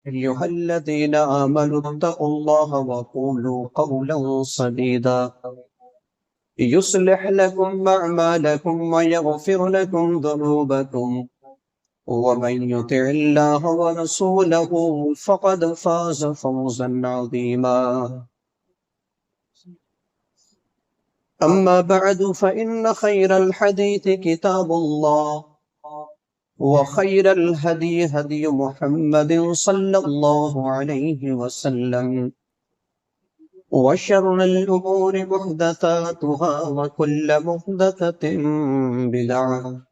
أيها الذين آمنوا اتقوا الله وقولوا قولا سديدا يصلح لكم أعمالكم ويغفر لكم ذنوبكم ومن يطع الله ورسوله فقد فاز فوزا عظيما أما بعد فإن خير الحديث كتاب الله وخير الهدي هدي محمد صلى الله عليه وسلم وشر الأمور محدثاتها وكل محدثة بدعة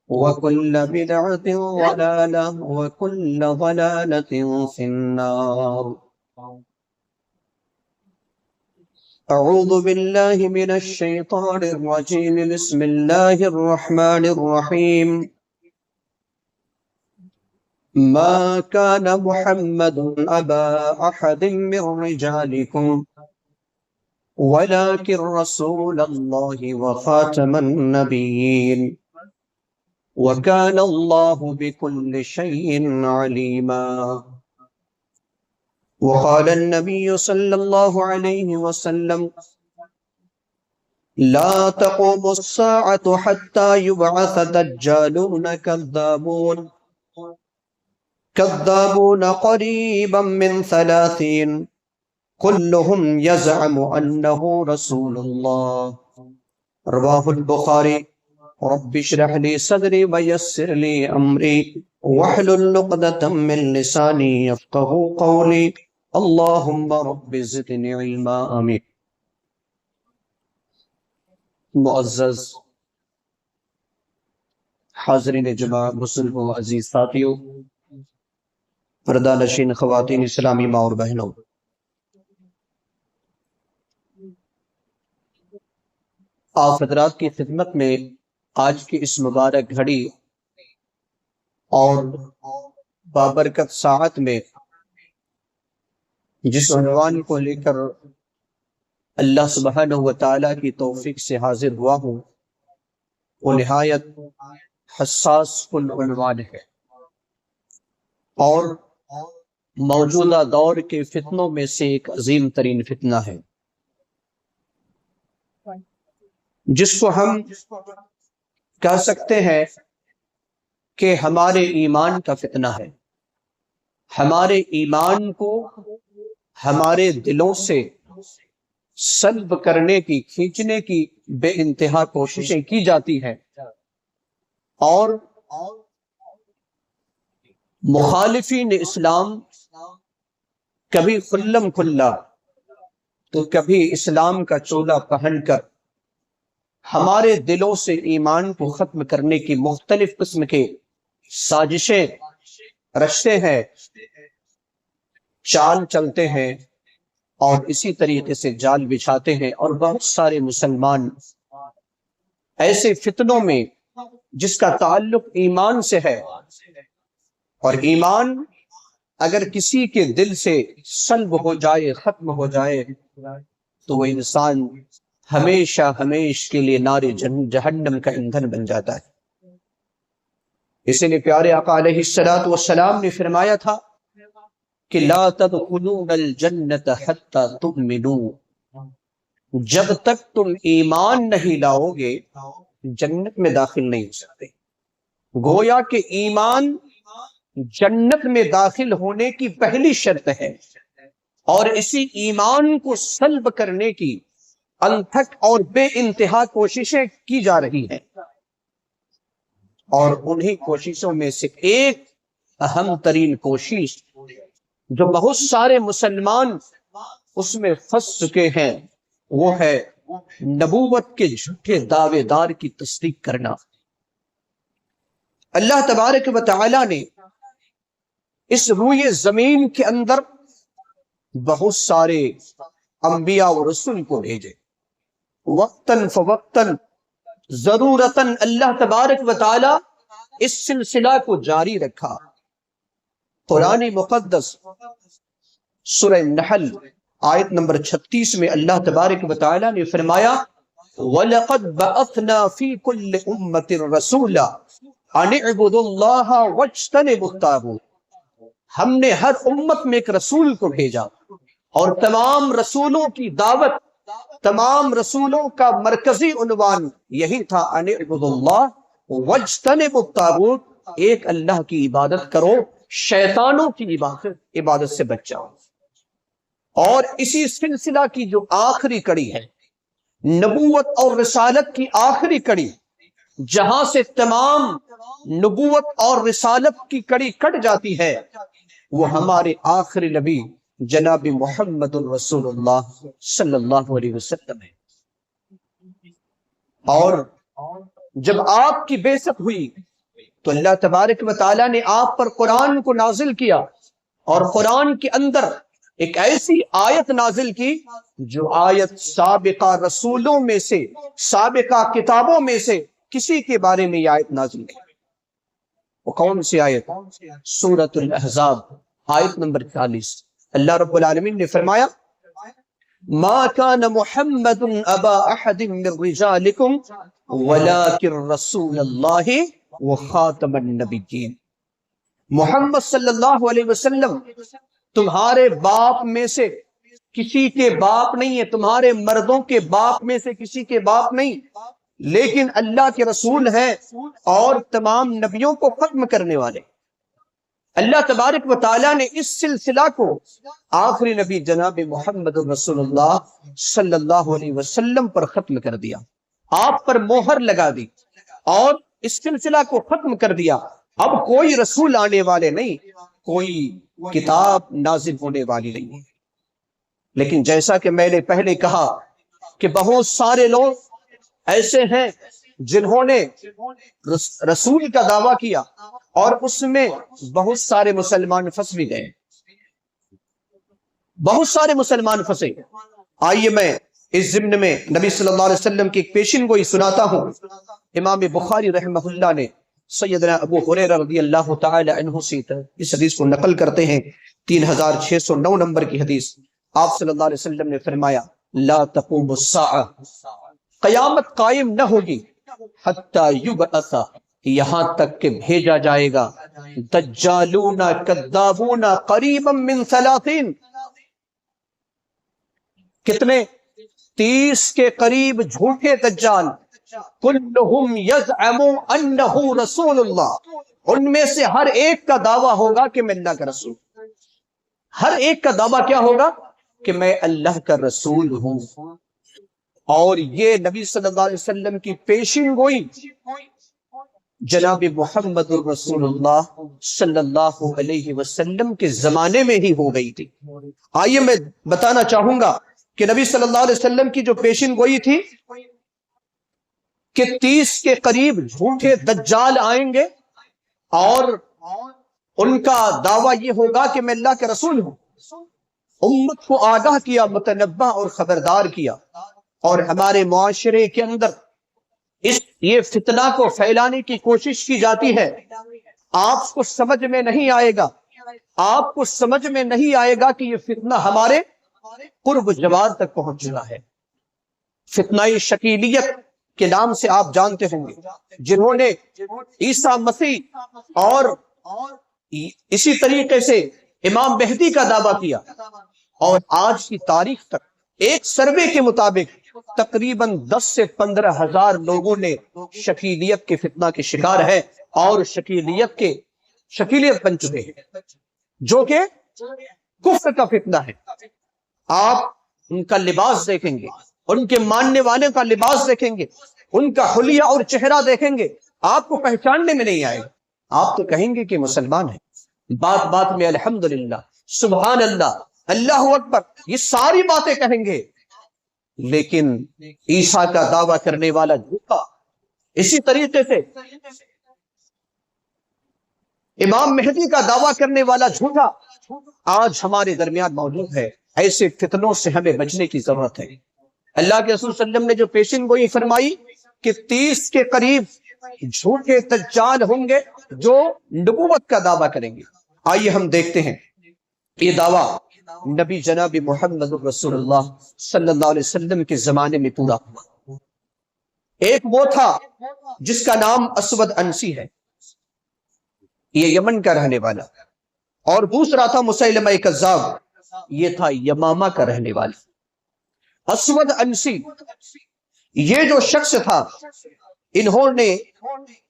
وكل بدعة ضلالة وكل ضلالة في النار أعوذ بالله من الشيطان الرجيم بسم الله الرحمن الرحيم ما كان محمد أبا أحد من رجالكم ولكن رسول الله وخاتم النبيين وكان الله بكل شيء عليما وقال النبي صلى الله عليه وسلم لا تقوم الساعة حتى يبعث دجالون كذابون قريبا من 30 كلهم يزعم أنه رسول الله رواه البخاري رب اشرح لي صدري ويسر لي أمري واحلل عقدة من لساني يفقهوا قولي اللهم رب زدني علما آمين. معزز حاضرین جماعت مسلم و عزیز ساتھیوں، پردہ نشین خواتین اسلامی ماں اور بہنوں، آپ حضرات کی خدمت میں آج کی اس مبارک گھڑی اور بابرکت ساعت میں جس عنوان کو لے کر اللہ سبحانہ و تعالیٰ کی توفیق سے حاضر ہوا ہوں وہ نہایت حساس عنوان ہے اور موجودہ دور کے فتنوں میں سے ایک عظیم ترین فتنہ ہے جس کو ہم کہہ سکتے ہیں کہ ہمارے ایمان کا فتنہ ہے۔ ہمارے ایمان کو ہمارے دلوں سے سلب کرنے کی، کھینچنے کی بے انتہا کوششیں کی جاتی ہیں اور مخالفین اسلام کبھی کھلم کھلا تو کبھی اسلام کا چولا پہن کر ہمارے دلوں سے ایمان کو ختم کرنے کی مختلف قسم کے سازشیں رچتے ہیں، چال چلتے ہیں اور اسی طریقے سے جال بچھاتے ہیں، اور بہت سارے مسلمان ایسے فتنوں میں جس کا تعلق ایمان سے ہے، اور ایمان اگر کسی کے دل سے سلب ہو جائے، ختم ہو جائے، تو وہ انسان ہمیشہ ہمیش کے لیے نار جہنم کا ایندھن بن جاتا ہے۔ اسی لیے پیارے آقا علیہ السلام نے فرمایا تھا کہ لا تدخلون الجنت حتی تؤمنوا، جب تک تم ایمان نہیں لاؤ گے جنت میں داخل نہیں ہو سکتے۔ گویا کہ ایمان جنت میں داخل ہونے کی پہلی شرط ہے، اور اسی ایمان کو سلب کرنے کی انتھک اور بے انتہا کوششیں کی جا رہی ہیں، اور انہی کوششوں میں سے ایک اہم ترین کوشش جو بہت سارے مسلمان اس میں پھنس چکے ہیں وہ ہے نبوت کے جھوٹے دعوے دار کی تصدیق کرنا۔ اللہ تبارک و تعالی نے اس روئے زمین کے اندر بہت سارے انبیاء و رسول کو بھیجے، وقتاً فوقتاً ضرورتاً اللہ تبارک و تعالی اس سلسلہ کو جاری رکھا۔ قرآن مقدس سورہ نحل آیت نمبر 36 میں اللہ تبارک و تعالی نے فرمایا وَلَقَدْ بَعَثْنَا فِي كُلِّ أُمَّةٍ رَسُولًا أَنِ اعْبُدُوا اللَّهَ وَاجْتَنِبُوا الطَّاغُوتَ، ہم نے ہر امت میں ایک رسول کو بھیجا اور تمام رسولوں کی دعوت، تمام رسولوں کا مرکزی عنوان یہی تھا، ان اعبدوا اللہ واجتنبوا الطاغوت، ایک اللہ کی عبادت کرو، شیطانوں کی عبادت سے بچ جاؤ۔ اور اسی سلسلہ کی جو آخری کڑی ہے، نبوت اور رسالت کی آخری کڑی، جہاں سے تمام نبوت اور رسالت کی کڑی کٹ جاتی ہے، وہ ہمارے آخری نبی جناب محمد الرسول اللہ صلی اللہ علیہ وسلم ہے۔ اور جب آپ کی بعثت ہوئی تو اللہ تبارک و تعالیٰ نے آپ پر قرآن کو نازل کیا، اور قرآن کے اندر ایک ایسی آیت نازل کی جو آیت سابقہ رسولوں میں سے، سابقہ کتابوں میں سے کسی کے بارے میں یہ آیت نازل کی۔ وہ کون سی آیت؟ سورۃ الاحزاب، آیت نمبر 40۔ اللہ رب العالمین نے فرمایا، ما كان محمد ابا احد من رجالکم ولكن رسول اللہ وخاتم النبیین۔ محمد صلی اللہ علیہ وسلم تمہارے باپ میں سے کسی کے باپ نہیں ہے، تمہارے مردوں کے باپ میں سے کسی کے باپ نہیں، لیکن اللہ کے رسول ہیں اور تمام نبیوں کو ختم کرنے والے۔ اللہ تبارک و تعالیٰ نے اس سلسلہ کو آخری نبی جناب محمد رسول اللہ صلی اللہ علیہ وسلم پر ختم کر دیا، آپ پر مہر لگا دی اور اس سلسلہ کو ختم کر دیا۔ اب کوئی رسول آنے والے نہیں، کوئی کتاب نازل ہونے والی نہیں۔ لیکن جیسا کہ میں نے پہلے کہا کہ بہت سارے لوگ ایسے ہیں جنہوں نے رسول کا دعویٰ کیا اور اس میں بہت سارے مسلمان پھنس بھی گئے، بہت سارے مسلمان پھنسے۔ آئیے میں اس ضمن میں نبی صلی اللہ علیہ وسلم کی ایک پیشن گوئی سناتا ہوں۔ امام بخاری رحمہ اللہ نے سیدنا ابو ہریرہ رضی اللہ تعالی عنہ سے اس حدیث کو نقل کرتے ہیں، 3609 نمبر کی حدیث۔ آپ صلی اللہ علیہ وسلم نے فرمایا، لا تقوم الساعہ، قیامت قائم نہ ہوگی، حتی یبعث، یہاں تک کہ بھیجا جائے گا، دجالون کذابون قریبا من 30، کتنے؟ 30 کے قریب جھوٹے دجال، کلہم یزعم انہ رسول اللہ، ان میں سے ہر ایک کا دعویٰ ہوگا کہ میں اللہ کا رسول، ہر ایک کا دعویٰ کیا ہوگا؟ کہ میں اللہ کا رسول ہوں۔ اور یہ نبی صلی اللہ علیہ وسلم کی پیشین گوئی جناب محمد الرسول اللہ صلی اللہ علیہ وسلم کے زمانے میں ہی ہو گئی تھی۔ آئیے میں بتانا چاہوں گا کہ نبی صلی اللہ علیہ وسلم کی جو پیشین گوئی تھی کہ 30 کے قریب جھوٹے دجال آئیں گے اور ان کا دعویٰ یہ ہوگا کہ میں اللہ کا رسول ہوں، امت کو آگاہ کیا، متنبہ اور خبردار کیا۔ اور ہمارے معاشرے کے اندر یہ فتنہ کو پھیلانے کی کوشش کی جاتی ہے۔ آپ کو سمجھ میں نہیں آئے گا، آپ کو سمجھ میں نہیں آئے گا کہ یہ فتنہ ہمارے قرب جوار تک پہنچ چکا ہے۔ فتنہ شکیلیت کے نام سے آپ جانتے ہوں گے، جنہوں نے عیسیٰ مسیح اور اسی طریقے سے امام مہدی کا دعویٰ کیا، اور آج کی تاریخ تک ایک سروے کے مطابق تقریباً 10 سے 15 ہزار لوگوں نے شکیلیت کے فتنہ کے شکار ہے اور شکیلیت بن چکے ہیں، جو کہ کفر کا فتنہ ہے۔ آپ ان کا لباس دیکھیں گے، ان کے ماننے والے کا لباس دیکھیں گے، ان کا حلیہ اور چہرہ دیکھیں گے، آپ کو پہچاننے میں نہیں آئے گا، آپ تو کہیں گے کہ مسلمان ہیں، بات بات میں الحمدللہ، سبحان اللہ، اللہ اکبر، یہ ساری باتیں کہیں گے، لیکن عیسیٰ کا دعویٰ کرنے والا جھوٹا، اسی طریقے سے امام مہدی کا دعویٰ کرنے والا جھوٹا آج ہمارے درمیان موجود ہے۔ ایسے فتنوں سے ہمیں بچنے کی ضرورت ہے۔ اللہ کے رسول صلی اللہ علیہ وسلم نے جو پیشن گوئی فرمائی کہ 30 کے قریب جھوٹے دجال ہوں گے جو نبوت کا دعویٰ کریں گے۔ آئیے ہم دیکھتے ہیں یہ دعویٰ نبی جناب محمد رسول اللہ صلی اللہ علیہ وسلم کے زمانے میں پورا ہوا۔ ایک وہ تھا جس کا نام اسود انسی ہے، یہ یمن کا رہنے والا، اور دوسرا تھا مسیلمہ کذاب، یہ تھا یمامہ کا رہنے والا اسود انسی۔ یہ جو شخص تھا، انہوں نے،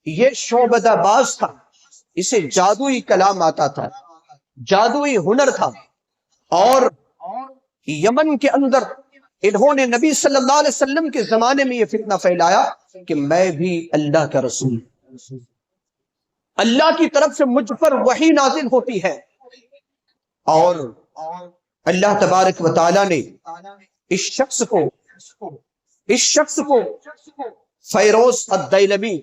یہ شعبدہ باز تھا، اسے جادوئی کلام آتا تھا، جادوئی ہنر تھا، اور یمن کے اندر انہوں نے نبی صلی اللہ علیہ وسلم کے زمانے میں یہ فتنہ پھیلایا کہ میں بھی اللہ کا رسول، اللہ کی طرف سے مجھ پر وحی نازل ہوتی ہے، اور اللہ تبارک و تعالی نے اس شخص کو فیروز الدیلمی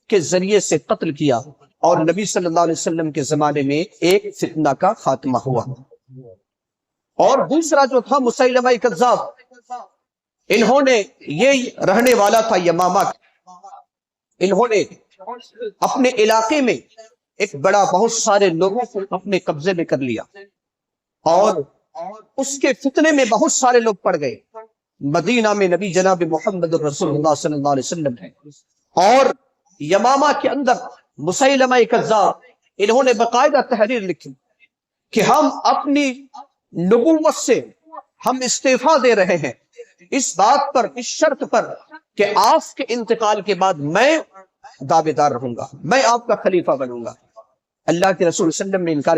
کے ذریعے سے قتل کیا، اور نبی صلی اللہ علیہ وسلم کے زمانے میں ایک فتنہ کا خاتمہ ہوا۔ اور دوسرا جو تھا مسیلمہ کذاب، انہوں نے، یہ رہنے والا تھا یمامہ، انہوں نے اپنے علاقے میں ایک بڑا بہت سارے لوگوں کو اپنے قبضے میں کر لیا، اور اس کے فتنے میں بہت سارے لوگ پڑ گئے۔ مدینہ میں نبی جناب محمد رسول اللہ صلی اللہ علیہ وسلم ہے، اور یمامہ کے اندر مسیلمہ کذاب، انہوں نے باقاعدہ تحریر لکھی کہ ہم اپنی نبوت سے ہم استعفیٰ دے رہے ہیں، اس بات پر، اس شرط پر کہ آپ کے انتقال کے بعد میں دعوے دار رہوں گا، میں آپ کا خلیفہ بنوں گا۔ اللہ کے رسول صلی اللہ علیہ وسلم نے انکار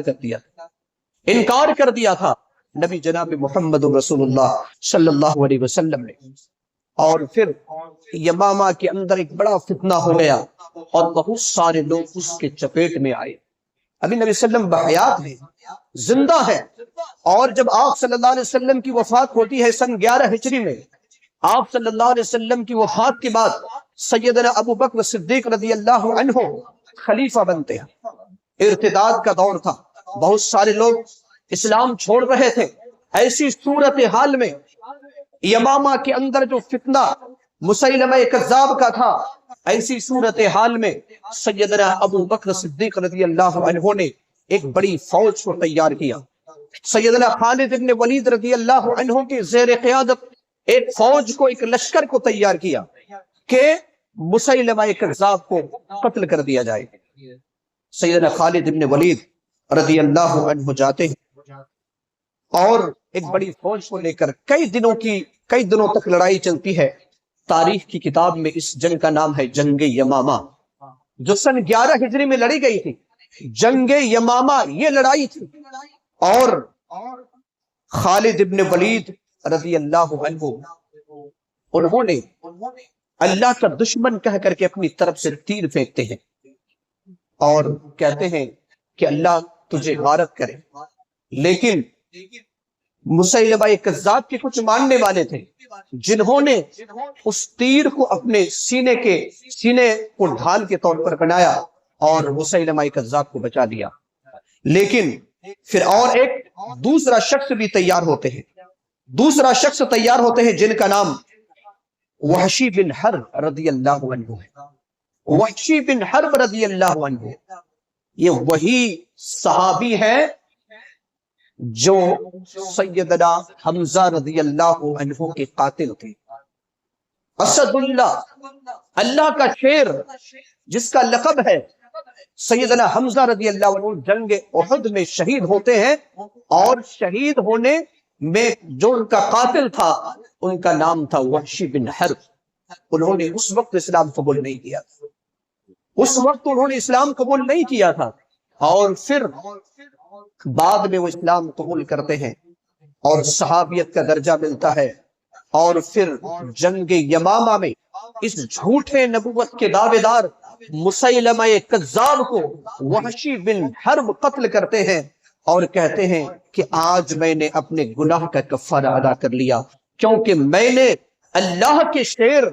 کر دیا تھا نبی جناب محمد رسول اللہ صلی اللہ علیہ وسلم نے۔ اور پھر یمامہ کے اندر ایک بڑا فتنہ ہو گیا، اور بہت سارے لوگ اس کے چپیٹ میں آئے۔ ابھی نبی صلی اللہ علیہ وسلم بحیات ہیں، زندہ ہے، اور جب آپ صلی اللہ علیہ وسلم کی وفات ہوتی ہے سن 11 ہجری میں، آپ صلی اللہ علیہ وسلم کی وفات کے بعد سیدنا ابو بکر صدیق رضی اللہ عنہ خلیفہ بنتے ہیں۔ ارتداد کا دور تھا، بہت سارے لوگ اسلام چھوڑ رہے تھے۔ ایسی صورتحال میں یمامہ کے اندر جو فتنہ مسیلمہ کذاب کا تھا، ایسی صورتحال میں سیدنا ابو بکر صدیق رضی اللہ عنہ نے ایک بڑی فوج کو تیار کیا۔ سیدنا خالد بن ولید رضی اللہ عنہ کے زیر قیادت ایک فوج کو، ایک لشکر کو تیار کیا کہ مسیلمہ کذاب کو قتل کر دیا جائے۔ سیدنا خالد بن ولید رضی اللہ عنہ جاتے ہیں، اور ایک بڑی فوج کو لے کر کئی دنوں تک لڑائی چلتی ہے۔ تاریخ کی کتاب میں اس جنگ کا نام ہے جنگ یمامہ، جو سن 11 ہجری میں لڑی گئی تھی۔ جنگ یمامہ یہ لڑائی تھی، اور خالد بن ولید رضی اللہ عنہ، انہوں نے اللہ کا دشمن کہہ کر کے اپنی طرف سے تیر پھینکتے ہیں، اور کہتے ہیں کہ اللہ تجھے غارت کرے۔ لیکن مسیلمہ کذاب کے کچھ ماننے والے تھے، جنہوں نے اس تیر کو اپنے سینے کو ڈھال کے طور پر بنایا اور مسیلمہ کذاب کو بچا دیا۔ لیکن پھر اور ایک دوسرا شخص بھی تیار ہوتے ہیں، جن کا نام وحشی بن حرب رضی اللہ عنہ ہے۔ وحشی بن حرب رضی اللہ عنہ یہ وہی صحابی ہے جو سیدنا حمزہ رضی اللہ عنہ کے قاتل تھے۔ اسد اللہ کا شیر، جس کا لقب ہے، سیدنا حمزہ رضی اللہ عنہ جنگ احد میں شہید ہوتے ہیں، اور شہید ہونے میں جو ان کا قاتل تھا، ان کا نام تھا وحشی بن حرب۔ انہوں نے اس وقت اسلام قبول نہیں کیا تھا، اور پھر بعد میں وہ اسلام قبول کرتے ہیں اور صحابیت کا درجہ ملتا ہے۔ اور پھر جنگ یمامہ میں اس جھوٹے نبوت کے دعوے دار مسیلمہ کذاب کو وحشی بن حرب قتل کرتے ہیں، اور کہتے ہیں کہ آج میں نے اپنے گناہ کا کفارہ ادا کر لیا، کیونکہ میں نے اللہ کے شیر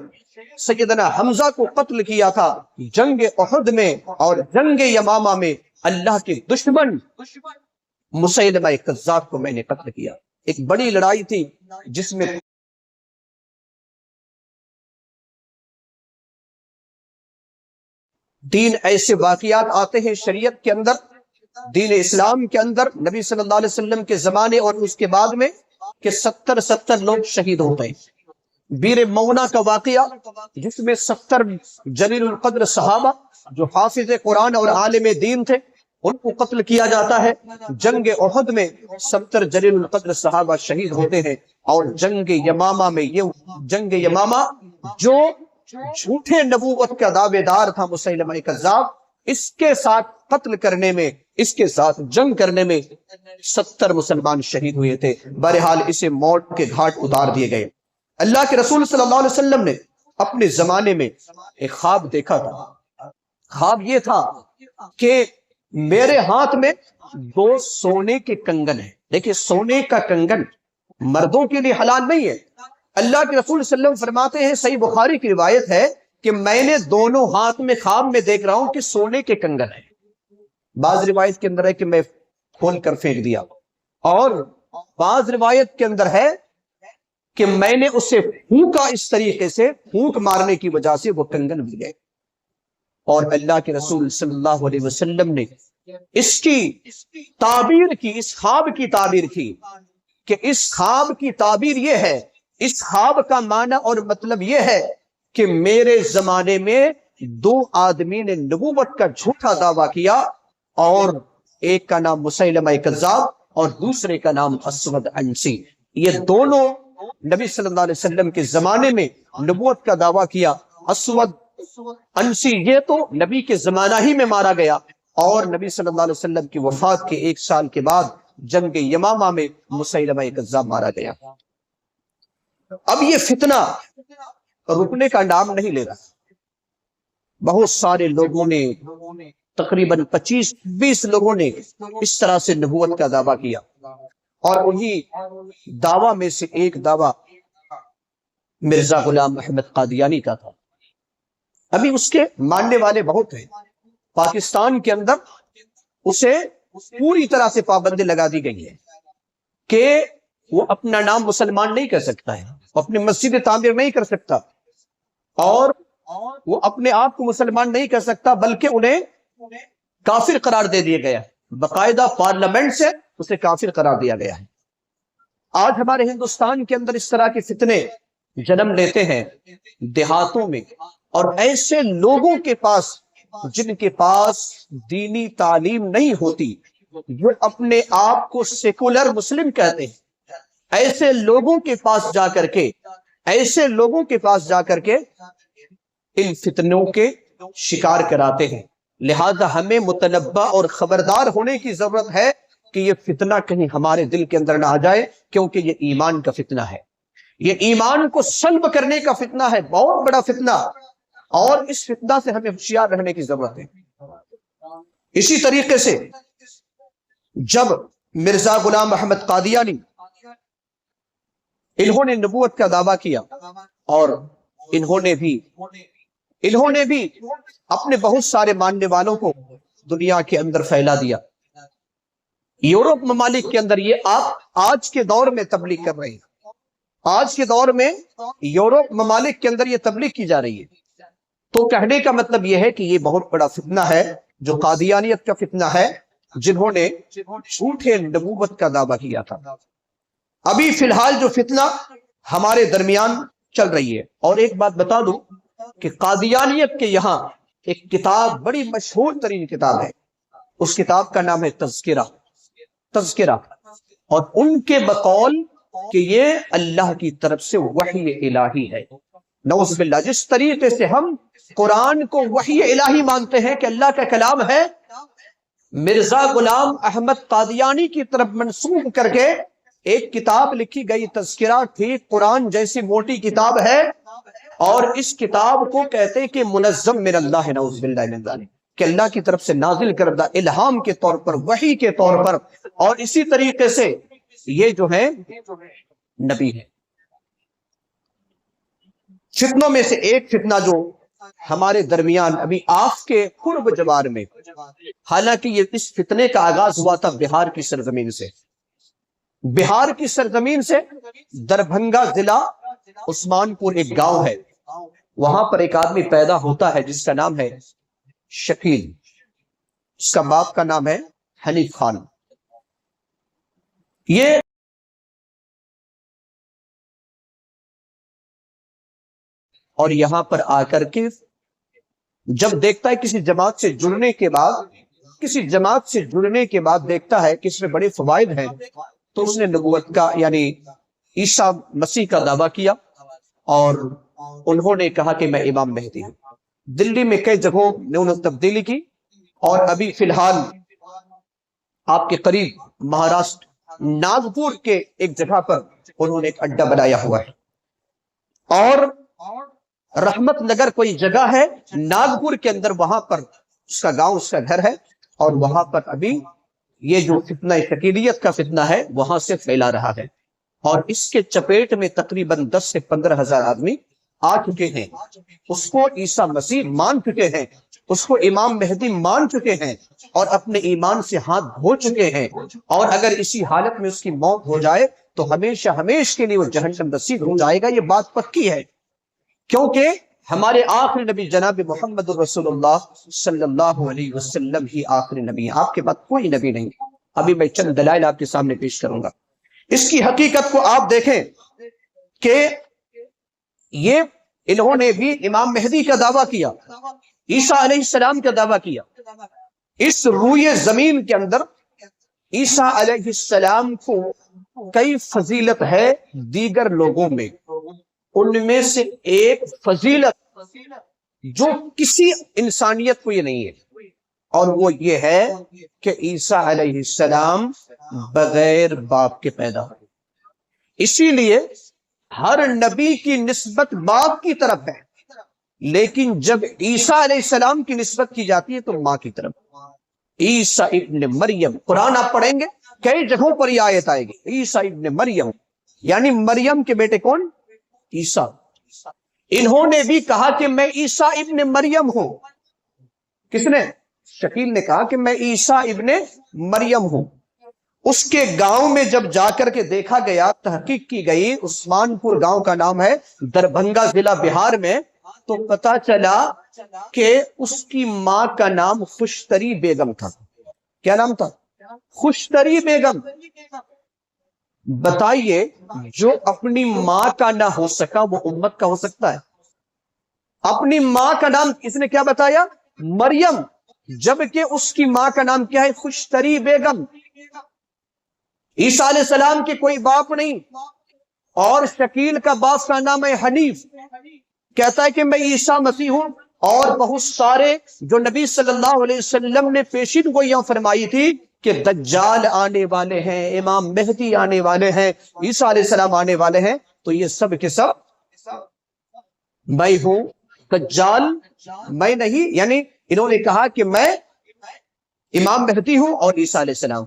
سیدنا حمزہ کو قتل کیا تھا جنگ احد میں، اور جنگ یمامہ میں اللہ کے دشمن مسیلمہ کذاب کو میں نے قتل کیا۔ ایک بڑی لڑائی تھی جس میں دین ایسے واقعات آتے ہیں شریعت کے اندر، دین اسلام کے اندر، نبی صلی اللہ علیہ وسلم کے زمانے اور اس کے بعد میں، کہ 70 لوگ شہید ہوتے ہیں۔ بیر مونا کا واقعہ جس میں 70 جلیل القدر صحابہ جو حافظ قرآن اور عالم دین تھے، ان کو قتل کیا جاتا ہے۔ جنگ احد میں 70 جلیل القدر صحابہ شہید ہوتے ہیں، اور جنگ یمامہ میں، یہ جنگ یمامہ جو جھوٹے نبوت کا دعوے دار تھا مسیلمہ کذاب، اس کے ساتھ قتل کرنے میں، اس کے ساتھ جنگ کرنے میں 70 مسلمان شہید ہوئے تھے۔ بہرحال اسے موت کے گھاٹ اتار دیے گئے۔ اللہ کے رسول صلی اللہ علیہ وسلم نے اپنے زمانے میں ایک خواب دیکھا تھا۔ خواب یہ تھا کہ میرے ہاتھ میں 2 سونے کے کنگن ہیں۔ دیکھیں، سونے کا کنگن مردوں کے لیے حلال نہیں ہے۔ اللہ کے رسول صلی اللہ علیہ وسلم فرماتے ہیں، صحیح بخاری کی روایت ہے کہ میں نے دونوں ہاتھ میں خواب میں دیکھ رہا ہوں کہ سونے کے کنگن ہیں۔ بعض روایت کے اندر ہے کہ میں کھول کر پھینک دیا، اور بعض روایت کے اندر ہے کہ میں نے اسے پھونکا، اس طریقے سے پھونک مارنے کی وجہ سے وہ کنگن مل گئے۔ اور اللہ کے رسول صلی اللہ علیہ وسلم نے اس کی تعبیر کی، اس خواب کی تعبیر کی کہ اس خواب کی تعبیر یہ ہے، اس خواب کا معنی اور مطلب یہ ہے کہ میرے زمانے میں 2 آدمی نے نبوت کا جھوٹا دعویٰ کیا، اور ایک کا نام مسیلمہ کذاب اور دوسرے کا نام اسود عنسی۔ یہ دونوں نبی صلی اللہ علیہ وسلم کے زمانے میں نبوت کا دعویٰ کیا۔ اسود عنسی یہ تو نبی کے زمانہ ہی میں مارا گیا، اور نبی صلی اللہ علیہ وسلم کی وفات کے 1 سال کے بعد جنگ یمامہ میں مسیلمہ کذاب مارا گیا۔ اب یہ فتنہ رکنے کا نام نہیں لے رہا۔ بہت سارے لوگوں نے، تقریباً 25-20 لوگوں نے اس طرح سے نبوت کا دعویٰ کیا، اور انہی دعویٰ میں سے ایک دعویٰ مرزا غلام احمد قادیانی کا تھا۔ ابھی اس کے ماننے والے بہت ہیں۔ پاکستان کے اندر اسے پوری طرح سے پابندی لگا دی گئی ہے کہ وہ اپنا نام مسلمان نہیں کر سکتا ہے، وہ اپنی مسجد تعمیر نہیں کر سکتا، اور وہ اپنے آپ کو مسلمان نہیں کر سکتا، بلکہ انہیں کافر قرار دے دیا گیا ہے۔ باقاعدہ پارلیمنٹ سے اسے کافر قرار دیا گیا ہے۔ آج ہمارے ہندوستان کے اندر اس طرح کے فتنے جنم لیتے ہیں دیہاتوں میں، اور ایسے لوگوں کے پاس جن کے پاس دینی تعلیم نہیں ہوتی، جو اپنے آپ کو سیکولر مسلم کہتے ہیں، ایسے لوگوں کے پاس جا کر کے ان فتنوں کے شکار کراتے ہیں۔ لہذا ہمیں متنبہ اور خبردار ہونے کی ضرورت ہے کہ یہ فتنہ کہیں ہمارے دل کے اندر نہ آ جائے، کیونکہ یہ ایمان کا فتنہ ہے، یہ ایمان کو سلب کرنے کا فتنہ ہے، بہت بڑا فتنہ، اور اس فتنہ سے ہمیں ہوشیار رہنے کی ضرورت ہے۔ اسی طریقے سے جب مرزا غلام احمد قادیانی انہوں نے نبوت کا دعویٰ کیا، اور انہوں نے بھی اپنے بہت سارے ماننے والوں کو دنیا کے اندر پھیلا دیا۔ یورپ ممالک کے اندر یہ آپ آج کے دور میں تبلیغ کر رہے ہیں، آج کے دور میں یورپ ممالک کے اندر یہ تبلیغ کی جا رہی ہے۔ تو کہنے کا مطلب یہ ہے کہ یہ بہت بڑا فتنہ ہے جو قادیانیت کا فتنہ ہے، جنہوں نے جھوٹے نبوت کا دعویٰ کیا تھا۔ ابھی فی الحال جو فتنہ ہمارے درمیان چل رہی ہے، اور ایک بات بتا دوں کہ قادیانیت کے یہاں ایک کتاب، بڑی مشہور ترین کتاب ہے، اس کتاب کا نام ہے تذکرہ، اور ان کے بقول کہ یہ اللہ کی طرف سے وحی الہی ہے۔ نعوذ باللہ، جس طریقے سے ہم قرآن کو وحی الہی مانتے ہیں کہ اللہ کا کلام ہے، مرزا غلام احمد قادیانی کی طرف منسوب کر کے ایک کتاب لکھی گئی تذکرہ، ٹھیک قرآن جیسی موٹی کتاب ہے، اور اس کتاب کو کہتے ہیں کہ منظم من اللہ، نعوذ باللہ من ذالک، کہ اللہ کی طرف سے نازل کردہ الہام کے طور پر، وحی کے طور پر، اور اسی طریقے سے یہ جو ہے نبی ہے۔ فتنوں میں سے ایک فتنہ جو ہمارے درمیان ابھی آپ کے قرب جوار میں، حالانکہ یہ اس فتنے کا آغاز ہوا تھا بہار کی سرزمین سے، بہار کی سرزمین سے، دربھنگا ضلع عثمان پور ایک گاؤں ہے، وہاں پر ایک آدمی پیدا ہوتا ہے جس کا نام ہے شکیل، اس کا باپ کا نام ہے حنیف خان۔ یہ اور یہاں پر آ کر کے جب دیکھتا ہے کسی جماعت سے جڑنے کے بعد کسی جماعت سے جڑنے کے بعد دیکھتا ہے کہ اس میں بڑے فوائد ہیں، تو اس نے نبوت کا یعنی عیسیٰ مسیح کا دعویٰ کیا، اور انہوں نے کہا کہ میں امام مہدی ہوں۔ دلی میں کئی جگہوں نے انہوں نے تبدیلی کی، اور ابھی فی الحال آپ کے قریب مہاراشٹر ناگپور کے ایک جگہ پر انہوں نے ایک اڈا بنایا ہوا ہے، اور رحمت نگر کوئی جگہ ہے ناگپور کے اندر، وہاں پر اس کا گاؤں، اس کا گھر ہے، اور وہاں پر ابھی یہ جو فتنہ شکیلیت کا فتنہ ہے وہاں سے پھیلا رہا ہے، اور اس کے چپیٹ میں تقریباً 10 سے 15 ہزار آدمی آ چکے ہیں، اس کو عیسیٰ مسیح مان چکے ہیں، اس کو امام مہدی مان چکے ہیں، اور اپنے ایمان سے ہاتھ دھو چکے ہیں، اور اگر اسی حالت میں اس کی موت ہو جائے تو ہمیشہ ہمیشہ کے لیے وہ جہنم رسید ہو جائے گا۔ یہ بات پکی ہے، کیونکہ ہمارے آخری نبی جناب محمد رسول اللہ صلی اللہ علیہ وسلم ہی آخری نبی ہیں، آپ کے بعد کوئی نبی نہیں۔ ابھی میں چند دلائل آپ کے سامنے پیش کروں گا۔ اس کی حقیقت کو آپ دیکھیں کہ یہ انہوں نے بھی امام مہدی کا دعویٰ کیا، عیسیٰ علیہ السلام کا دعویٰ کیا۔ اس روئے زمین کے اندر عیسیٰ علیہ السلام کو کئی فضیلت ہے دیگر لوگوں میں، ان میں سے ایک فضیلت جو کسی انسانیت کو یہ نہیں ہے، اور وہ یہ ہے کہ عیسیٰ علیہ السلام بغیر باپ کے پیدا ہوئے۔ اسی لیے ہر نبی کی نسبت باپ کی طرف ہے، لیکن جب عیسیٰ علیہ السلام کی نسبت کی جاتی ہے تو ماں کی طرف۔ عیسیٰ ابن مریم، قرآن آپ پڑھیں گے کئی جگہوں پر یہ آیت آئے گی، عیسیٰ ابن مریم، یعنی مریم کے بیٹے کون؟ عیسیٰ۔ انہوں نے بھی کہا کہ میں عیسیٰ ابن مریم ہوں۔ کس نے؟ شکیل نے کہا کہ میں عیسیٰ ابن مریم ہوں۔ اس کے گاؤں میں جب جا کر کے دیکھا گیا، تحقیق کی گئی، عثمان پور گاؤں کا نام ہے، دربھنگا ضلع بہار میں، تو پتا چلا کہ اس کی ماں کا نام خوشتری بیگم تھا۔ کیا نام تھا؟ خوشتری بیگم۔ بتائیے، جو اپنی ماں کا نہ ہو سکا وہ امت کا ہو سکتا ہے؟ اپنی ماں کا نام اس نے کیا بتایا؟ مریم، جبکہ اس کی ماں کا نام کیا ہے؟ خوشتری بیگم۔ عیسیٰ علیہ السلام کے کوئی باپ نہیں، اور شکیل کا باپ کا نام ہے حنیف، کہتا ہے کہ میں عیسیٰ مسیح ہوں، اور بہت سارے جو نبی صلی اللہ علیہ وسلم نے پیشین گوئیاں فرمائی تھی کہ دجال آنے والے ہیں، امام مہدی آنے والے ہیں، عیسیٰ علیہ السلام آنے والے ہیں، تو یہ سب کے سب میں ہوں، دجال میں نہیں۔ یعنی انہوں نے کہا کہ میں امام مہدی ہوں اور عیسیٰ علیہ السلام،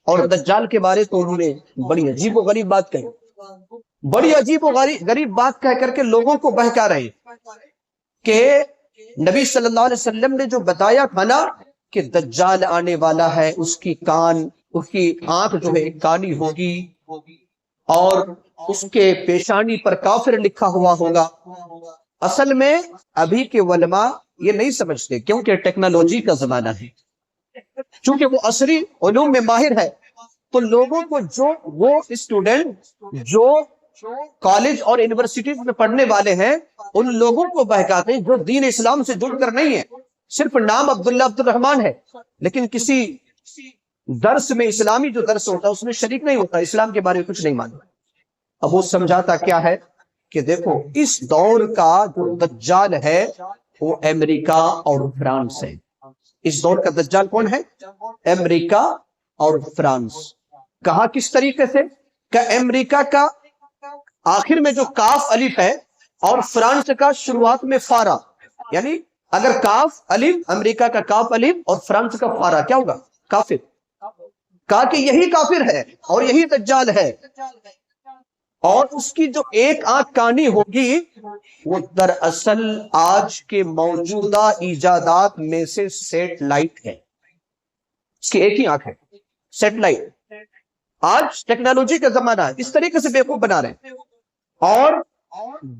اور دجال کے بارے تو انہوں نے بڑی عجیب و غریب بات کہی، بڑی عجیب و غریب بات کہہ کر کے لوگوں کو بہکا رہے کہ نبی صلی اللہ علیہ وسلم نے جو بتایا تھا نا کہ دجال آنے والا ہے، اس کی آنکھ جو ہے کالی ہوگی، اور اس کے پیشانی پر کافر لکھا ہوا ہوگا۔ اصل میں ابھی کے علماء یہ نہیں سمجھتے، کیونکہ ٹیکنالوجی کا زمانہ ہے، چونکہ وہ عصری علوم میں ماہر ہے، تو لوگوں کو جو وہ اسٹوڈنٹ جو کالج اور یونیورسٹیز میں پڑھنے والے ہیں، ان لوگوں کو بہکاتے ہیں جو دین اسلام سے جڑ کر نہیں ہے، صرف نام عبداللہ عبد الرحمن ہے، لیکن کسی درس میں، اسلامی جو درس ہوتا ہے اس میں شریک نہیں ہوتا، اسلام کے بارے میں کچھ نہیں مانتا۔ اب وہ سمجھاتا کیا ہے کہ دیکھو، اس دور کا جو دجال ہے وہ امریکہ اور فرانس ہے۔ اس دور کا دجال کون ہے؟ امریکہ اور فرانس۔ کہا کس طریقے سے؟ کہ امریکہ کا آخر میں جو کاف الف ہے، اور فرانس کا شروعات میں فارا، یعنی اگر کاف الف، امریکہ کا کاف الف اور فرانس کا فارا، کیا ہوگا؟ کافر۔ کہا کہ یہی کافر ہے اور یہی دجال ہے، اور اس کی جو ایک آنکھ کانی ہوگی وہ دراصل آج کے موجودہ ایجادات میں سے سیٹلائٹ ہے۔ اس کی ایک ہی آنکھ ہے، سیٹلائٹ۔ آج ٹیکنالوجی کا زمانہ ہے، اس طریقے سے بیوقوف بنا رہے ہیں۔ اور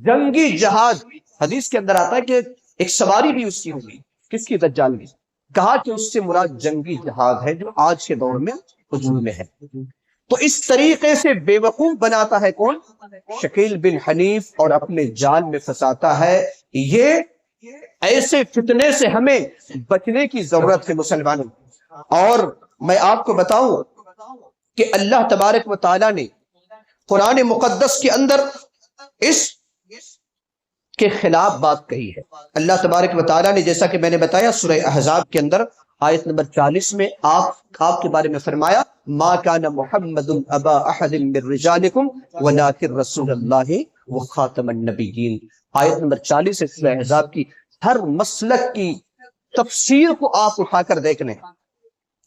جنگی جہاز، حدیث کے اندر آتا ہے کہ ایک سواری بھی اس کی ہوگی، کس کی؟ دجال کی۔ کہا کہ اس سے مراد جنگی جہاز ہے جو آج کے دور میں وجود میں ہے۔ تو اس طریقے سے بیوقوف بناتا ہے کون؟ شکیل بن حنیف، اور اپنے جال میں پھنساتا ہے۔ یہ ایسے فتنے سے ہمیں بچنے کی ضرورت ہے مسلمانوں۔ اور میں آپ کو بتاؤں کہ اللہ تبارک و تعالیٰ نے قرآن مقدس کے اندر اس کے خلاف بات کہی ہے۔ اللہ تبارک و تعالیٰ نے جیسا کہ میں نے بتایا سورہ احزاب کے اندر آیت نمبر 40 میں آپ کے بارے میں فرمایا ما کان محمد ابا احد من رجالکم ولکن رسول اللہ وخاتم النبیین۔ آیت نمبر 40 ہے سورہ احزاب کی۔ ہر مسلک کی تفسیر کو آپ اٹھا کر دیکھ لیں،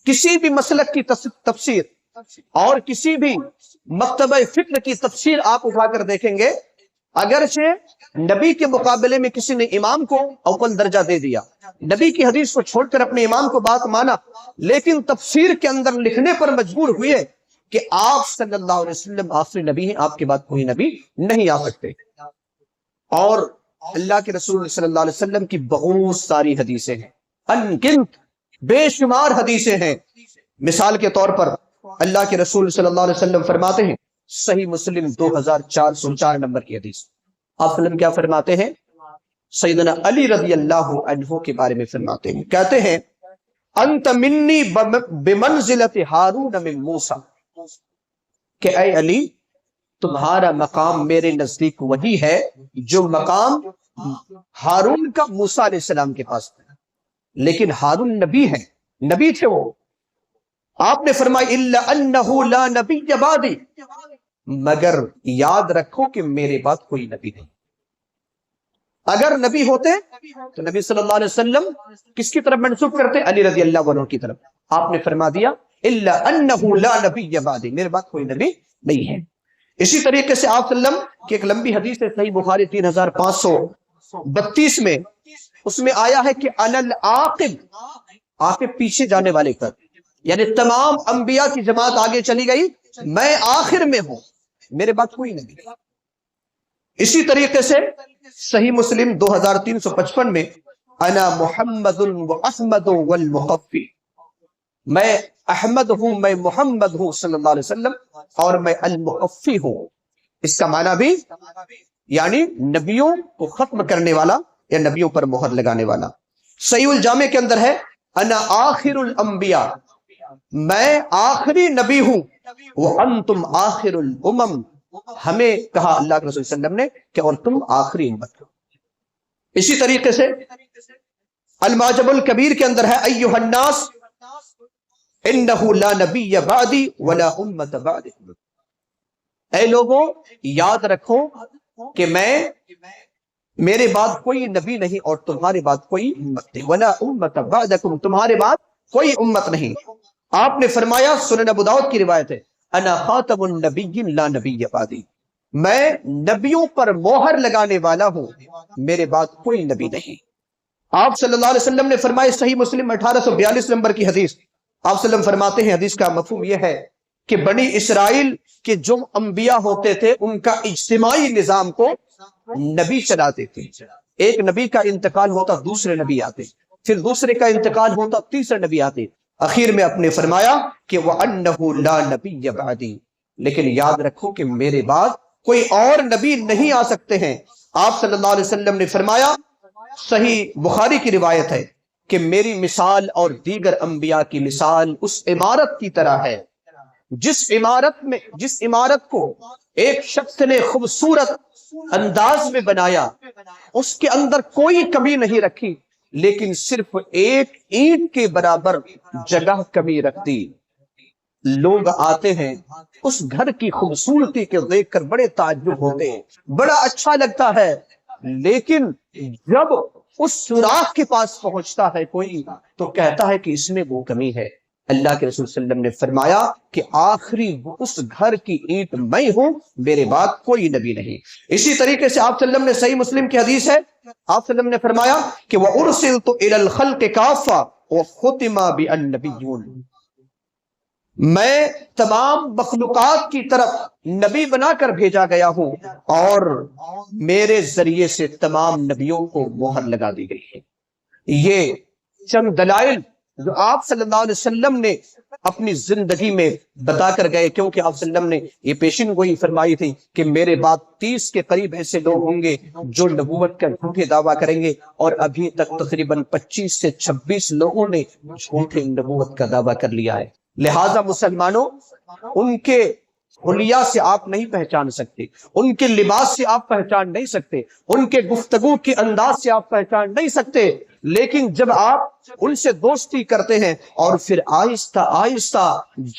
کسی بھی مسلک کی تفسیر اور کسی بھی مکتبہ فکر کی تفسیر آپ اٹھا کر دیکھیں گے، اگرچہ نبی کے مقابلے میں کسی نے امام کو اول درجہ دے دیا، نبی کی حدیث کو چھوڑ کر اپنے امام کو بات مانا، لیکن تفسیر کے اندر لکھنے پر مجبور ہوئے کہ آپ صلی اللہ علیہ وسلم آخری نبی ہیں، آپ کے بعد کوئی نبی نہیں آ سکتے۔ اور اللہ کے رسول صلی اللہ علیہ وسلم کی بہت ساری حدیثیں ہیں، انگنت بے شمار حدیثیں ہیں۔ مثال کے طور پر اللہ کے رسول صلی اللہ علیہ وسلم فرماتے ہیں، صحیح مسلم 2404 نمبر کی حدیث، آپ وسلم کیا فرماتے ہیں؟ سیدنا علی رضی اللہ عنہ کے بارے میں فرماتے ہیں، کہتے ہیں انت منی بمنزلت ہارون من موسیٰ، کہ اے علی تمہارا مقام میرے نزدیک وہی ہے جو مقام ہارون کا موسیٰ علیہ السلام کے پاس تھا، لیکن ہارون نبی ہیں، نبی تھے وہ۔ آپ نے فرمایا الا انہ لا نبی بعدی، مگر یاد رکھو کہ میرے بعد کوئی نبی نہیں۔ اگر نبی ہوتے تو نبی صلی اللہ علیہ وسلم کس کی طرف منسوب کرتے؟ علی رضی اللہ عنہ کی طرف۔ آپ نے فرما دیا الا انہ لا نبی بعدی، میرے بعد کوئی نبی نہیں ہے۔ اسی طریقے سے آپ صلی اللہ علیہ وسلم کی ایک لمبی حدیث ہے صحیح بخاری 3532 میں، اس میں آیا ہے کہ انا العاقب، عاقب پیچھے جانے والے کا، یعنی تمام انبیاء کی جماعت آگے چلی گئی، میں آخر میں ہوں، میرے بعد کوئی نبی۔ اسی طریقے سے صحیح مسلم 2355 میں انا محمد و احمد والمخفی، میں احمد ہوں، میں محمد ہوں صلی اللہ علیہ وسلم، اور میں المخفی ہوں۔ اس کا معنی بھی یعنی نبیوں کو ختم کرنے والا یا نبیوں پر مہر لگانے والا۔ صحیح الجامع کے اندر ہے انا آخر الانبیاء، میں آخری نبی ہوں، وانتم آخر الامم، ہمیں کہا اللہ کے رسول صلی اللہ علیہ وسلم نے کہ اور تم آخری امت ہو۔ اسی طریقے سے المعجم الکبیر کے اندر ہے ایھا الناس انہ لا نبی بعدی ولا امت بعدی، اے لوگوں یاد رکھو کہ میرے بعد کوئی نبی نہیں اور تمہارے بعد کوئی امت نہیں، ولا امت بعدکم، تمہارے بعد کوئی امت نہیں۔ آپ نے فرمایا سنن ابو داؤد کی روایت ہے انا خاتم النبیین لا نبی بعدی، میں نبیوں پر مہر لگانے والا ہوں، میرے بعد کوئی نبی نہیں۔ آپ صلی اللہ علیہ وسلم نے فرمایا صحیح مسلم 1842 نمبر کی حدیث، آپ صلی اللہ علیہ وسلم فرماتے ہیں حدیث کا مفہوم یہ ہے کہ بنی اسرائیل کے جو انبیاء ہوتے تھے ان کا اجتماعی نظام کو نبی چلاتے تھے، ایک نبی کا انتقال ہوتا دوسرے نبی آتے، پھر دوسرے کا انتقال ہوتا تیسرے نبی آتے، اخیر میں اپنے فرمایا کہ وَأَنَّهُ لَا نَبِيَّ بَعْدِي، لیکن یاد رکھو کہ میرے بعد کوئی اور نبی نہیں آ سکتے ہیں۔ آپ صلی اللہ علیہ وسلم نے فرمایا، صحیح بخاری کی روایت ہے کہ میری مثال اور دیگر انبیاء کی مثال اس عمارت کی طرح ہے جس عمارت کو ایک شخص نے خوبصورت انداز میں بنایا، اس کے اندر کوئی کمی نہیں رکھی، لیکن صرف ایک اینٹ کے برابر جگہ کمی رکھ دی۔ لوگ آتے ہیں اس گھر کی خوبصورتی کے دیکھ کر بڑے تعجب ہوتے ہیں، بڑا اچھا لگتا ہے، لیکن جب اس سوراخ کے پاس پہنچتا ہے کوئی تو کہتا ہے کہ اس میں وہ کمی ہے۔ اللہ کے رسول صلی اللہ علیہ وسلم نے فرمایا کہ آخری اس گھر کی اینٹ میں ہوں، میرے بعد کوئی نبی نہیں۔ اسی طریقے سے آپ صلی اللہ علیہ وسلم نے صحیح مسلم کی حدیث ہے، آپ صلی اللہ علیہ وسلم نے فرمایا کہ وَأُرْسِلْتُ إِلَى الْخَلْقِ كَافَّةً وَخُتِمَ بِالنَّبِيُّونَ، میں تمام مخلوقات کی طرف نبی بنا کر بھیجا گیا ہوں اور میرے ذریعے سے تمام نبیوں کو مہر لگا دی گئی ہے۔ یہ چند دلائل جو آپ صلی اللہ علیہ وسلم نے اپنی زندگی میں بتا کر گئے، کیونکہ آپ صلی اللہ علیہ وسلم نے یہ پیشین گوئی فرمائی تھی کہ میرے بعد 30 کے قریب ایسے لوگ ہوں گے جو نبوت کا جھوٹے دعویٰ کریں گے، اور ابھی تک تقریباً 25 سے 26 لوگوں نے جھوٹے نبوت کا دعویٰ کر لیا ہے۔ لہٰذا مسلمانوں، ان کے حلیہ سے آپ نہیں پہچان سکتے، ان کے لباس سے آپ پہچان نہیں سکتے، ان کے گفتگو کے انداز سے آپ پہچان نہیں سکتے، لیکن جب آپ ان سے دوستی کرتے ہیں اور پھر آہستہ آہستہ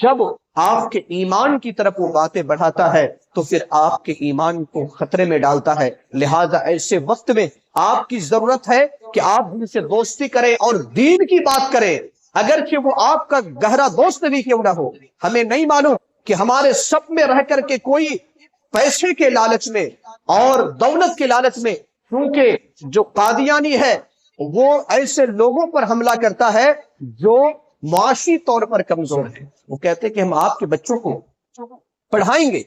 جب آپ کے ایمان کی طرف وہ باتیں بڑھاتا ہے تو پھر آپ کے ایمان کو خطرے میں ڈالتا ہے۔ لہٰذا ایسے وقت میں آپ کی ضرورت ہے کہ آپ ان سے دوستی کریں اور دین کی بات کریں، اگرچہ وہ آپ کا گہرا دوست بھی کیوں نہ ہو۔ ہمیں نہیں معلوم کہ ہمارے سب میں رہ کر کے کوئی پیسے کے لالچ میں اور دولت کے لالچ میں، کیونکہ جو قادیانی ہے وہ ایسے لوگوں پر حملہ کرتا ہے جو معاشی طور پر کمزور ہے۔ وہ کہتے ہیں کہ ہم آپ کے بچوں کو پڑھائیں گے،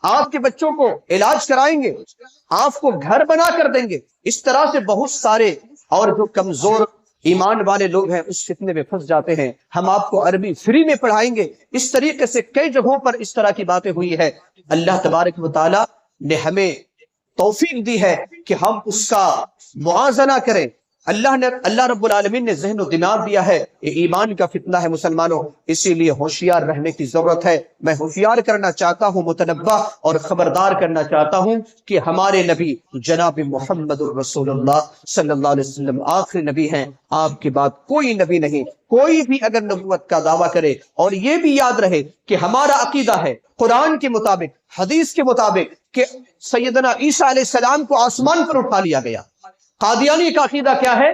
آپ کے بچوں کو علاج کرائیں گے، آپ کو گھر بنا کر دیں گے۔ اس طرح سے بہت سارے اور جو کمزور ایمان والے لوگ ہیں اس فتنے میں پھنس جاتے ہیں، ہم آپ کو عربی فری میں پڑھائیں گے۔ اس طریقے سے کئی جگہوں پر اس طرح کی باتیں ہوئی ہے۔ اللہ تبارک و تعالی نے ہمیں توفیق دی ہے کہ ہم اس کا موازنہ کریں۔ اللہ رب العالمین نے ذہن و دماغ دیا ہے، یہ ایمان کا فتنہ ہے مسلمانوں، اسی لیے ہوشیار رہنے کی ضرورت ہے۔ میں ہوشیار کرنا چاہتا ہوں، متنبہ اور خبردار کرنا چاہتا ہوں کہ ہمارے نبی جناب محمد الرسول اللہ صلی اللہ علیہ وسلم آخری نبی ہیں، آپ کے بعد کوئی نبی نہیں۔ کوئی بھی اگر نبوت کا دعویٰ کرے، اور یہ بھی یاد رہے کہ ہمارا عقیدہ ہے قرآن کے مطابق، حدیث کے مطابق، کہ سیدنا عیسیٰ علیہ السلام کو آسمان پر اٹھا لیا گیا۔ قادیانی کا عقیدہ کیا ہے؟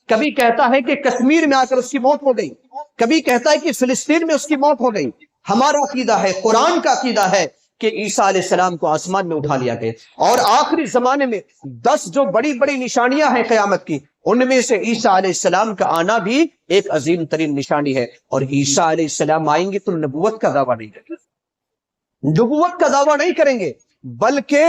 کبھی کہتا ہے کہ کشمیر میں آ کر اس کی موت ہو گئی، کبھی کہتا ہے کہ فلسطین میں اس کی موت ہو گئی۔ ہمارا عقیدہ ہے، قرآن کا عقیدہ ہے کہ عیسیٰ علیہ السلام کو آسمان میں اٹھا لیا گیا، اور آخری زمانے میں 10 جو بڑی بڑی نشانیاں ہیں قیامت کی، ان میں سے عیسیٰ علیہ السلام کا آنا بھی ایک عظیم ترین نشانی ہے۔ اور عیسیٰ علیہ السلام آئیں گے تو نبوت کا دعویٰ نہیں کریں گے، نبوت کا دعویٰ نہیں کریں گے، بلکہ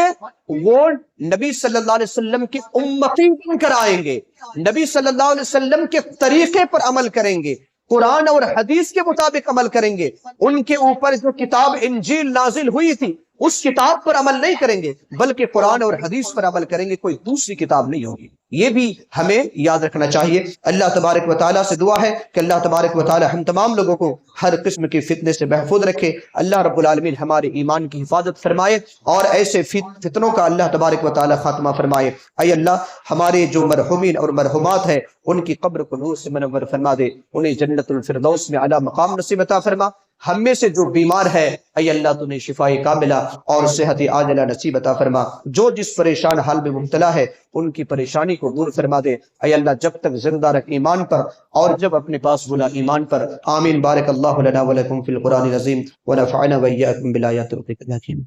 وہ نبی صلی اللہ علیہ وسلم کی امتی بن کر آئیں گے، نبی صلی اللہ علیہ وسلم کے طریقے پر عمل کریں گے، قرآن اور حدیث کے مطابق عمل کریں گے۔ ان کے اوپر جو کتاب انجیل نازل ہوئی تھی اس کتاب پر عمل نہیں کریں گے، بلکہ قرآن اور حدیث پر عمل کریں گے، کوئی دوسری کتاب نہیں ہوگی۔ یہ بھی ہمیں یاد رکھنا چاہیے۔ اللہ تبارک و تعالیٰ سے دعا ہے کہ اللہ تبارک و تعالیٰ ہم تمام لوگوں کو ہر قسم کے فتنے سے محفوظ رکھے۔ اللہ رب العالمین ہمارے ایمان کی حفاظت فرمائے اور ایسے فتنوں کا اللہ تبارک و تعالیٰ خاتمہ فرمائے۔ اے اللہ، ہمارے جو مرحومین اور مرحومات ہیں ان کی قبر کو نور سے منور فرما دے، انہیں جنت الفردوس میں اعلیٰ مقام نصیب عطا فرما۔ ہم میں سے جو بیمار ہے اے اللہ تو نے شفاء کاملہ اور صحت عاجلہ نصیب عطا فرما۔ جو جس پریشان حال میں مبتلا ہے ان کی پریشانی کو دور فرما دے۔ اے اللہ جب تک زندہ رکھ ایمان پر، اور جب اپنے پاس بلا ایمان پر۔ آمین۔ بارک اللہ لنا ولکم فی القرآن العظیم ونفعنا وإیاکم بالآیات والذکر الحکیم۔